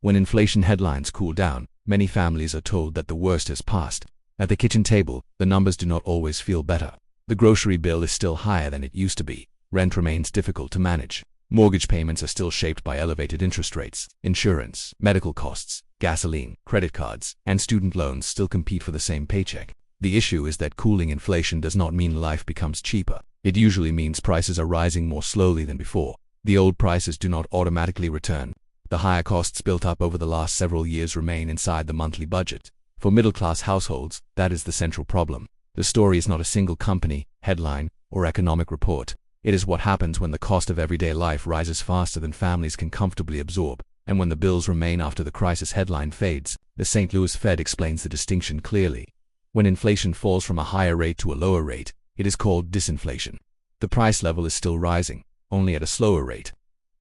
When inflation headlines cool down, many families are told that the worst has passed. At the kitchen table, the numbers do not always feel better. The grocery bill is still higher than it used to be. Rent remains difficult to manage. Mortgage payments are still shaped by elevated interest rates. Insurance, medical costs, gasoline, credit cards, and student loans still compete for the same paycheck. The issue is that cooling inflation does not mean life becomes cheaper. It usually means prices are rising more slowly than before. The old prices do not automatically return. The higher costs built up over the last several years remain inside the monthly budget. For middle-class households, that is the central problem. The story is not a single company, headline, or economic report. It is what happens when the cost of everyday life rises faster than families can comfortably absorb, and when the bills remain after the crisis headline fades. The St. Louis Fed explains the distinction clearly. When inflation falls from a higher rate to a lower rate, it is called disinflation. The price level is still rising, only at a slower rate.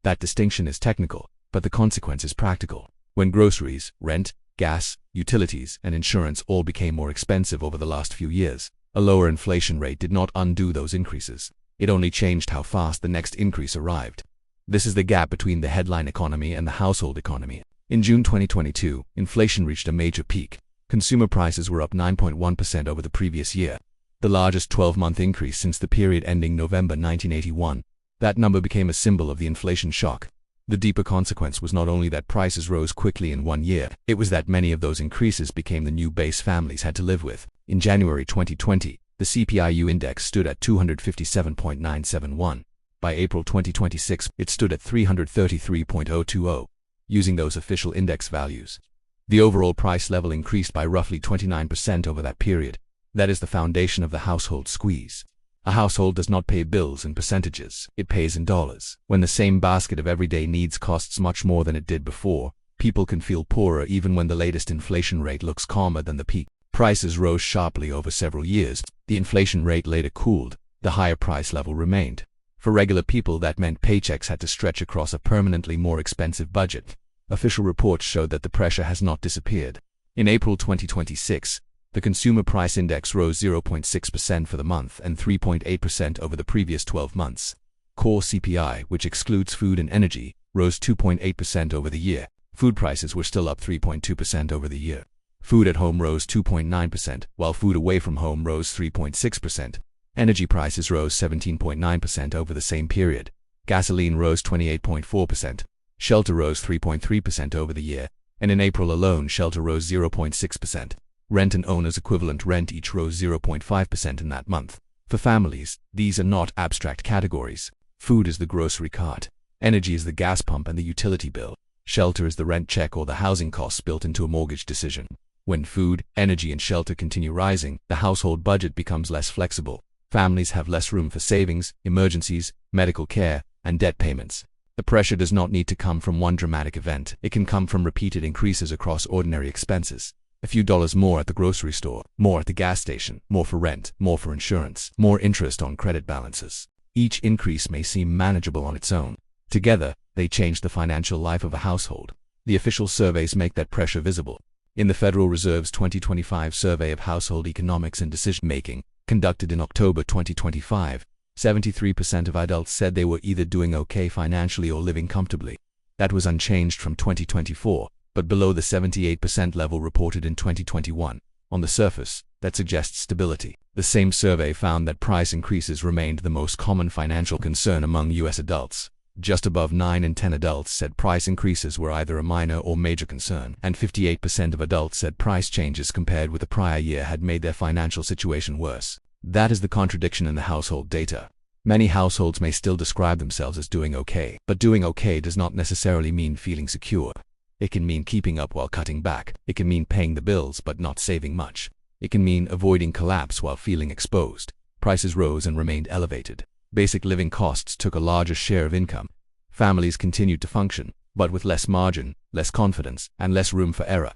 That distinction is technical, but the consequence is practical. When groceries, rent, gas, utilities, and insurance all became more expensive over the last few years, a lower inflation rate did not undo those increases. It only changed how fast the next increase arrived. This is the gap between the headline economy and the household economy. In June 2022, inflation reached a major peak. Consumer prices were up 9.1% over the previous year, the largest 12-month increase since the period ending November 1981. That number became a symbol of the inflation shock. The deeper consequence was not only that prices rose quickly in 1 year, it was that many of those increases became the new base families had to live with. In January 2020, the CPIU index stood at 257.971. By April 2026, it stood at 333.020. Using those official index values, the overall price level increased by roughly 29% over that period. That is the foundation of the household squeeze. A household does not pay bills in percentages, it pays in dollars. When the same basket of everyday needs costs much more than it did before, people can feel poorer even when the latest inflation rate looks calmer than the peak. Prices rose sharply over several years. The inflation rate later cooled. The higher price level remained. For regular people, that meant paychecks had to stretch across a permanently more expensive budget. Official reports showed that the pressure has not disappeared. In April 2026, the Consumer Price Index rose 0.6% for the month and 3.8% over the previous 12 months. Core CPI, which excludes food and energy, rose 2.8% over the year. Food prices were still up 3.2% over the year. Food at home rose 2.9%, while food away from home rose 3.6%. Energy prices rose 17.9% over the same period. Gasoline rose 28.4%. Shelter rose 3.3% over the year, and in April alone, shelter rose 0.6%. Rent and owner's equivalent rent each rose 0.5% in that month. For families, these are not abstract categories. Food is the grocery cart. Energy is the gas pump and the utility bill. Shelter is the rent check or the housing costs built into a mortgage decision. When food, energy, and shelter continue rising, the household budget becomes less flexible. Families have less room for savings, emergencies, medical care, and debt payments. The pressure does not need to come from one dramatic event. It can come from repeated increases across ordinary expenses. A few dollars more at the grocery store, more at the gas station, more for rent, more for insurance, more interest on credit balances. Each increase may seem manageable on its own. Together, they change the financial life of a household. The official surveys make that pressure visible. In the Federal Reserve's 2025 Survey of Household Economics and Decision-Making, conducted in October 2025, 73% of adults said they were either doing okay financially or living comfortably. That was unchanged from 2024, but below the 78% level reported in 2021. On the surface, that suggests stability. The same survey found that price increases remained the most common financial concern among U.S. adults. Just above 9 in 10 adults said price increases were either a minor or major concern, and 58% of adults said price changes compared with the prior year had made their financial situation worse. That is the contradiction in the household data. Many households may still describe themselves as doing okay, but doing okay does not necessarily mean feeling secure. It can mean keeping up while cutting back. It can mean paying the bills but not saving much. It can mean avoiding collapse while feeling exposed. Prices rose and remained elevated. Basic living costs took a larger share of income. Families continued to function, but with less margin, less confidence, and less room for error.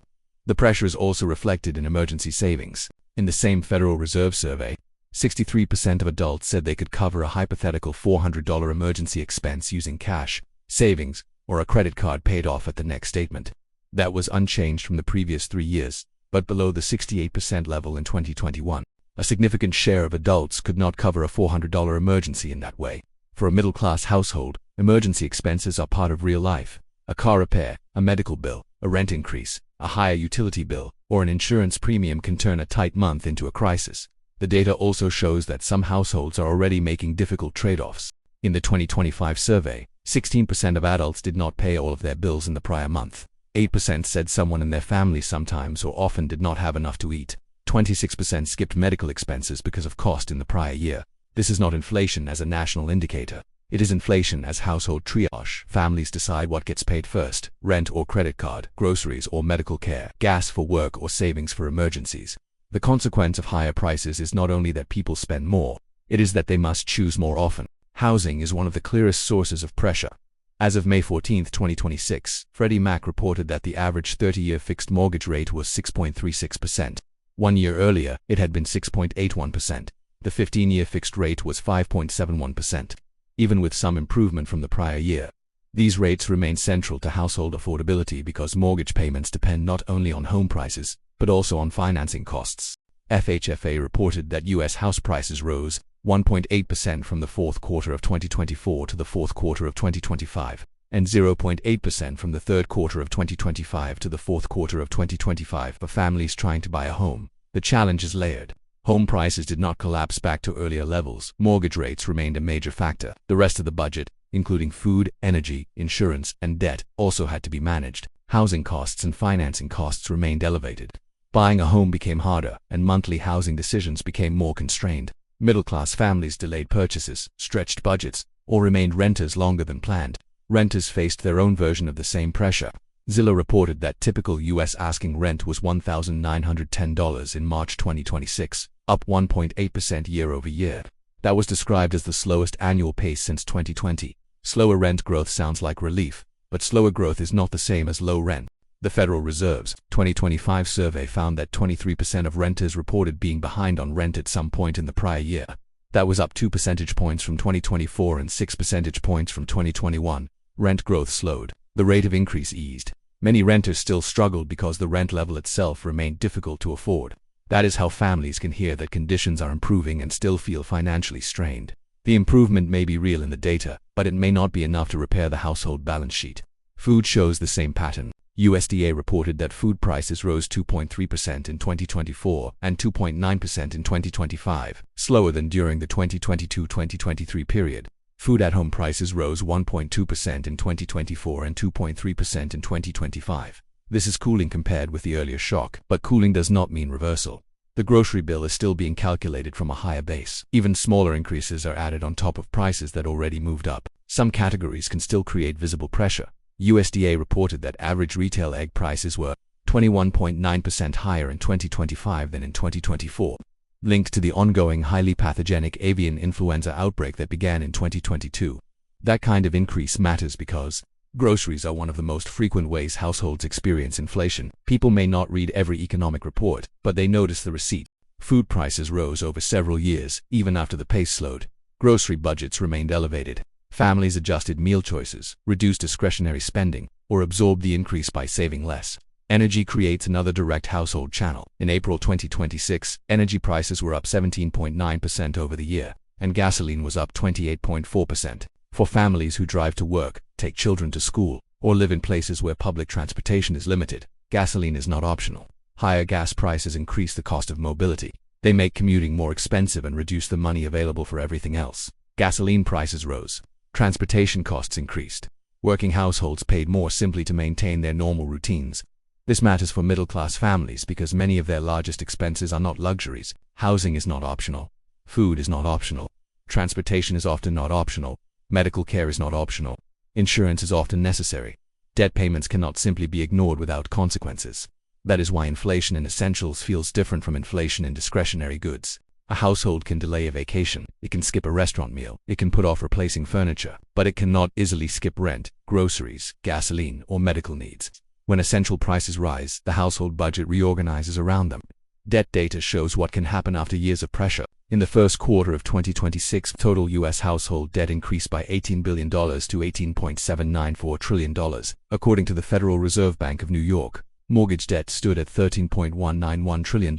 The pressure is also reflected in emergency savings. In the same Federal Reserve survey, 63% of adults said they could cover a hypothetical $400 emergency expense using cash, savings, or a credit card paid off at the next statement. That was unchanged from the previous 3 years, but below the 68% level in 2021. A significant share of adults could not cover a $400 emergency in that way. For a middle-class household, emergency expenses are part of real life. A car repair, a medical bill, A rent increase, a higher utility bill, or an insurance premium can turn a tight month into a crisis. The data also shows that some households are already making difficult trade-offs. In the 2025 survey, 16% of adults did not pay all of their bills in the prior month. 8% said someone in their family sometimes or often did not have enough to eat. 26% skipped medical expenses because of cost in the prior year. This is not inflation as a national indicator. It is inflation as household triage. Families decide what gets paid first: rent or credit card, groceries or medical care, gas for work or savings for emergencies. The consequence of higher prices is not only that people spend more, it is that they must choose more often. Housing is one of the clearest sources of pressure. As of May 14, 2026, Freddie Mac reported that the average 30-year fixed mortgage rate was 6.36%. 1 year earlier, it had been 6.81%. The 15-year fixed rate was 5.71%. Even with some improvement from the prior year, these rates remain central to household affordability because mortgage payments depend not only on home prices, but also on financing costs. FHFA reported that U.S. house prices rose 1.8% from the fourth quarter of 2024 to the fourth quarter of 2025, and 0.8% from the third quarter of 2025 to the fourth quarter of 2025 for families trying to buy a home. The challenge is layered. Home prices did not collapse back to earlier levels. Mortgage rates remained a major factor. The rest of the budget, including food, energy, insurance, and debt, also had to be managed. Housing costs and financing costs remained elevated. Buying a home became harder, and monthly housing decisions became more constrained. Middle-class families delayed purchases, stretched budgets, or remained renters longer than planned. Renters faced their own version of the same pressure. Zillow reported that typical U.S. asking rent was $1,910 in March 2026, up 1.8% year-over-year. That was described as the slowest annual pace since 2020. Slower rent growth sounds like relief, but slower growth is not the same as low rent. The Federal Reserve's 2025 survey found that 23% of renters reported being behind on rent at some point in the prior year. That was up 2 percentage points from 2024 and 6 percentage points from 2021. Rent growth slowed. The rate of increase eased. Many renters still struggled because the rent level itself remained difficult to afford. That is how families can hear that conditions are improving and still feel financially strained. The improvement may be real in the data, but it may not be enough to repair the household balance sheet. Food shows the same pattern. USDA reported that food prices rose 2.3% in 2024 and 2.9% in 2025, slower than during the 2022-2023 period. Food at home prices rose 1.2% in 2024 and 2.3% in 2025. This is cooling compared with the earlier shock, but cooling does not mean reversal. The grocery bill is still being calculated from a higher base. Even smaller increases are added on top of prices that already moved up. Some categories can still create visible pressure. USDA reported that average retail egg prices were 21.9% higher in 2025 than in 2024, linked to the ongoing highly pathogenic avian influenza outbreak that began in 2022. That kind of increase matters because groceries are one of the most frequent ways households experience inflation. People may not read every economic report, but they notice the receipt. Food prices rose over several years, even after the pace slowed. Grocery budgets remained elevated. Families adjusted meal choices, reduced discretionary spending, or absorbed the increase by saving less. Energy creates another direct household channel. In April 2026, energy prices were up 17.9% over the year, and gasoline was up 28.4%. For families who drive to work, take children to school, or live in places where public transportation is limited, gasoline is not optional. Higher gas prices increase the cost of mobility. They make commuting more expensive and reduce the money available for everything else. Gasoline prices rose. Transportation costs increased. Working households paid more simply to maintain their normal routines. This matters for middle-class families because many of their largest expenses are not luxuries. Housing is not optional. Food is not optional. Transportation is often not optional. Medical care is not optional. Insurance is often necessary. Debt payments cannot simply be ignored without consequences. That is why inflation in essentials feels different from inflation in discretionary goods. A household can delay a vacation, it can skip a restaurant meal, it can put off replacing furniture, but it cannot easily skip rent, groceries, gasoline, or medical needs. When essential prices rise, the household budget reorganizes around them. Debt data shows what can happen after years of pressure. In the first quarter of 2026, total U.S. household debt increased by $18 billion to $18.794 trillion, according to the Federal Reserve Bank of New York. Mortgage debt stood at $13.191 trillion.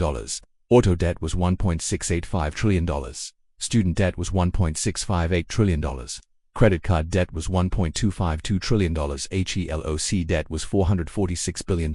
Auto debt was $1.685 trillion. Student debt was $1.658 trillion. Credit card debt was $1.252 trillion. HELOC debt was $446 billion.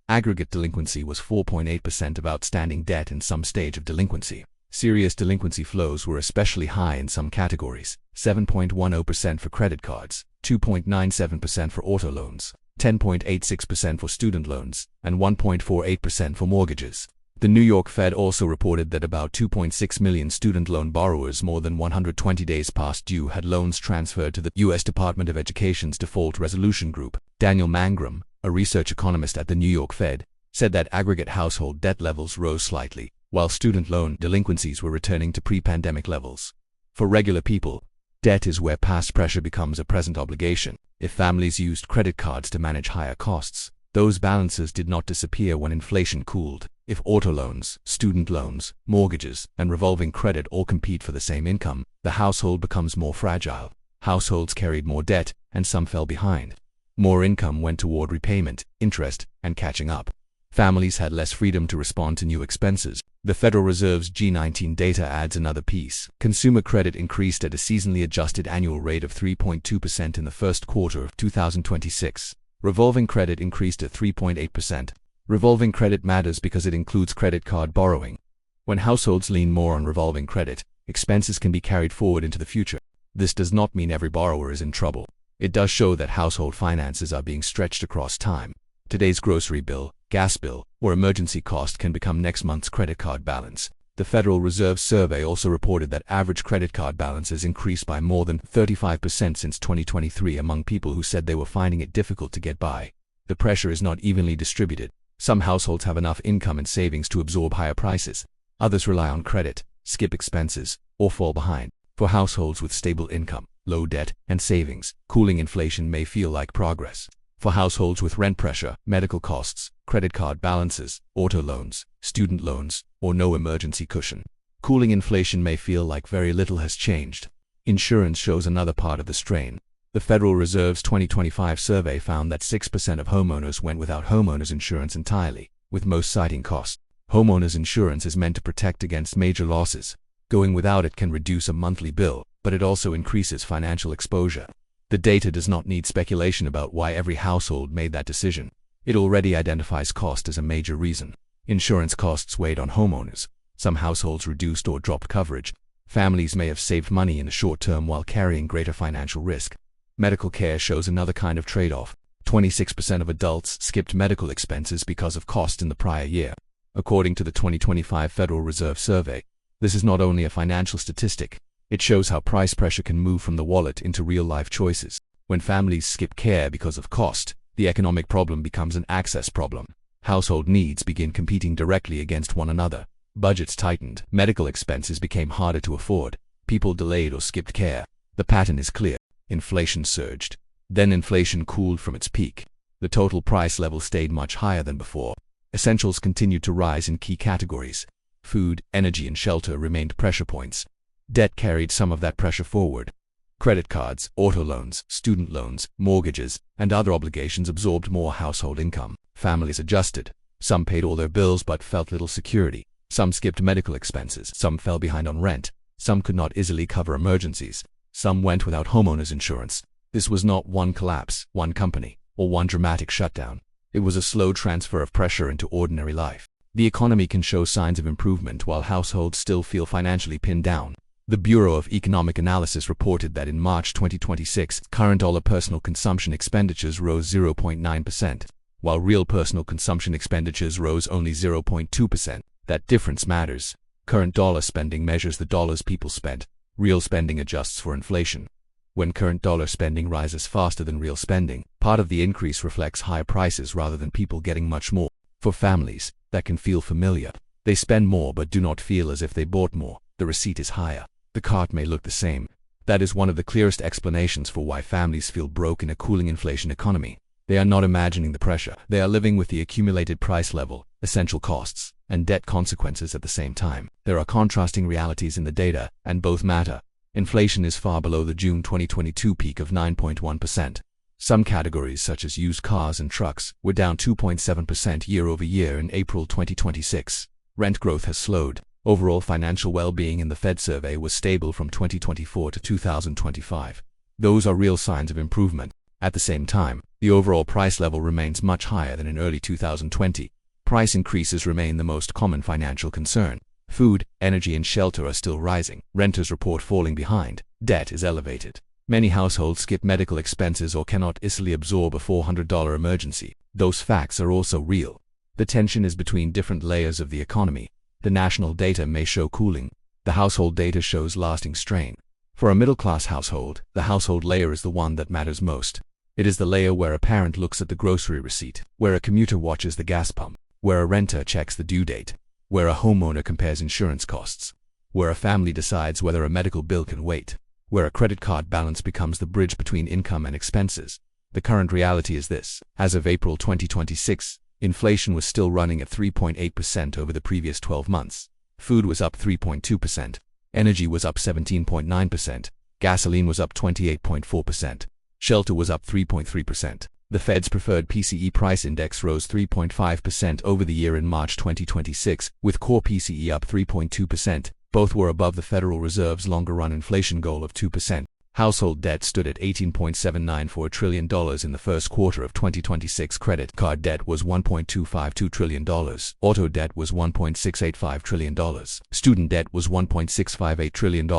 Aggregate delinquency was 4.8% of outstanding debt in some stage of delinquency. Serious delinquency flows were especially high in some categories: 7.10% for credit cards, 2.97% for auto loans, 10.86% for student loans, and 1.48% for mortgages. The New York Fed also reported that about 2.6 million student loan borrowers more than 120 days past due had loans transferred to the U.S. Department of Education's Default Resolution Group. Daniel Mangrum, a research economist at the New York Fed, said that aggregate household debt levels rose slightly, while student loan delinquencies were returning to pre-pandemic levels. For regular people, debt is where past pressure becomes a present obligation. If families used credit cards to manage higher costs, those balances did not disappear when inflation cooled. If auto loans, student loans, mortgages, and revolving credit all compete for the same income, the household becomes more fragile. Households carried more debt, and some fell behind. More income went toward repayment, interest, and catching up. Families had less freedom to respond to new expenses. The Federal Reserve's G19 data adds another piece. Consumer credit increased at a seasonally adjusted annual rate of 3.2% in the first quarter of 2026. Revolving credit increased at 3.8%. Revolving credit matters because it includes credit card borrowing. When households lean more on revolving credit, expenses can be carried forward into the future. This does not mean every borrower is in trouble. It does show that household finances are being stretched across time. Today's grocery bill, gas bill, or emergency cost can become next month's credit card balance. The Federal Reserve survey also reported that average credit card balances increased by more than 35% since 2023 among people who said they were finding it difficult to get by. The pressure is not evenly distributed. Some households have enough income and savings to absorb higher prices. Others rely on credit, skip expenses, or fall behind. For households with stable income, low debt, and savings, cooling inflation may feel like progress. For households with rent pressure, medical costs, credit card balances, auto loans, student loans, or no emergency cushion, cooling inflation may feel like very little has changed. Insurance shows another part of the strain. The Federal Reserve's 2025 survey found that 6% of homeowners went without homeowners insurance entirely, with most citing cost. Homeowners insurance is meant to protect against major losses. Going without it can reduce a monthly bill, but it also increases financial exposure. The data does not need speculation about why every household made that decision. It already identifies cost as a major reason. Insurance costs weighed on homeowners. Some households reduced or dropped coverage. Families may have saved money in the short term while carrying greater financial risk. Medical care shows another kind of trade-off. 26% of adults skipped medical expenses because of cost in the prior year. According to the 2025 Federal Reserve survey, this is not only a financial statistic. It shows how price pressure can move from the wallet into real-life choices. When families skip care because of cost, the economic problem becomes an access problem. Household needs begin competing directly against one another. Budgets tightened. Medical expenses became harder to afford. People delayed or skipped care. The pattern is clear. Inflation surged. Then inflation cooled from its peak. The total price level stayed much higher than before. Essentials continued to rise in key categories. Food, energy, and shelter remained pressure points. Debt carried some of that pressure forward. Credit cards, auto loans, student loans, mortgages, and other obligations absorbed more household income. Families adjusted. Some paid all their bills but felt little security. Some skipped medical expenses. Some fell behind on rent. Some could not easily cover emergencies. Some went without homeowners insurance. This was not one collapse, one company, or one dramatic shutdown. It was a slow transfer of pressure into ordinary life. The economy can show signs of improvement while households still feel financially pinned down. The Bureau of Economic Analysis reported that in March 2026, current dollar personal consumption expenditures rose 0.9%, while real personal consumption expenditures rose only 0.2%. That difference matters. Current dollar spending measures the dollars people spent. Real spending adjusts for inflation. When current dollar spending rises faster than real spending, part of the increase reflects higher prices rather than people getting much more. For families, that can feel familiar. They spend more but do not feel as if they bought more. The receipt is higher. The cart may look the same. That is one of the clearest explanations for why families feel broke in a cooling inflation economy. They are not imagining the pressure. They are living with the accumulated price level, essential costs, and debt consequences at the same time. There are contrasting realities in the data, and both matter. Inflation is far below the June 2022 peak of 9.1%. Some categories, such as used cars and trucks, were down 2.7% year-over-year in April 2026. Rent growth has slowed. Overall financial well-being in the Fed survey was stable from 2024 to 2025. Those are real signs of improvement. At the same time, the overall price level remains much higher than in early 2020. Price increases remain the most common financial concern. Food, energy, and shelter are still rising. Renters report falling behind. Debt is elevated. Many households skip medical expenses or cannot easily absorb a $400 emergency. Those facts are also real. The tension is between different layers of the economy. The national data may show cooling. The household data shows lasting strain. For a middle-class household, the household layer is the one that matters most. It is the layer where a parent looks at the grocery receipt, where a commuter watches the gas pump, where a renter checks the due date, where a homeowner compares insurance costs, where a family decides whether a medical bill can wait, where a credit card balance becomes the bridge between income and expenses. The current reality is this. As of April 2026, inflation was still running at 3.8% over the previous 12 months. Food was up 3.2%. Energy was up 17.9%. Gasoline was up 28.4%. Shelter was up 3.3%. The Fed's preferred PCE price index rose 3.5% over the year in March 2026, with core PCE up 3.2%. Both were above the Federal Reserve's longer-run inflation goal of 2%. Household debt stood at $18.794 trillion in the first quarter of 2026. Credit card debt was $1.252 trillion. Auto debt was $1.685 trillion. Student debt was $1.658 trillion.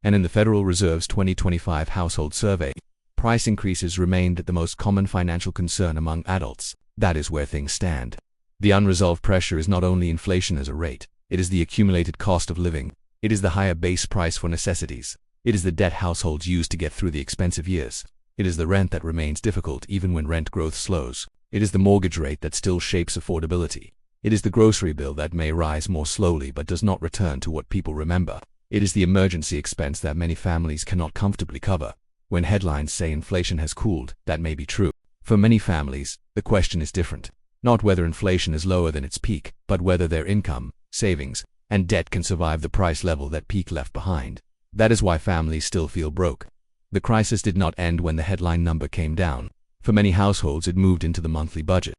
And in the Federal Reserve's 2025 household survey, price increases remained the most common financial concern among adults. That is where things stand. The unresolved pressure is not only inflation as a rate, it is the accumulated cost of living. It is the higher base price for necessities. It is the debt households use to get through the expensive years. It is the rent that remains difficult even when rent growth slows. It is the mortgage rate that still shapes affordability. It is the grocery bill that may rise more slowly but does not return to what people remember. It is the emergency expense that many families cannot comfortably cover. When headlines say inflation has cooled, that may be true. For many families, the question is different. Not whether inflation is lower than its peak, but whether their income, savings, and debt can survive the price level that peak left behind. That is why families still feel broke. The crisis did not end when the headline number came down. For many households, it moved into the monthly budget.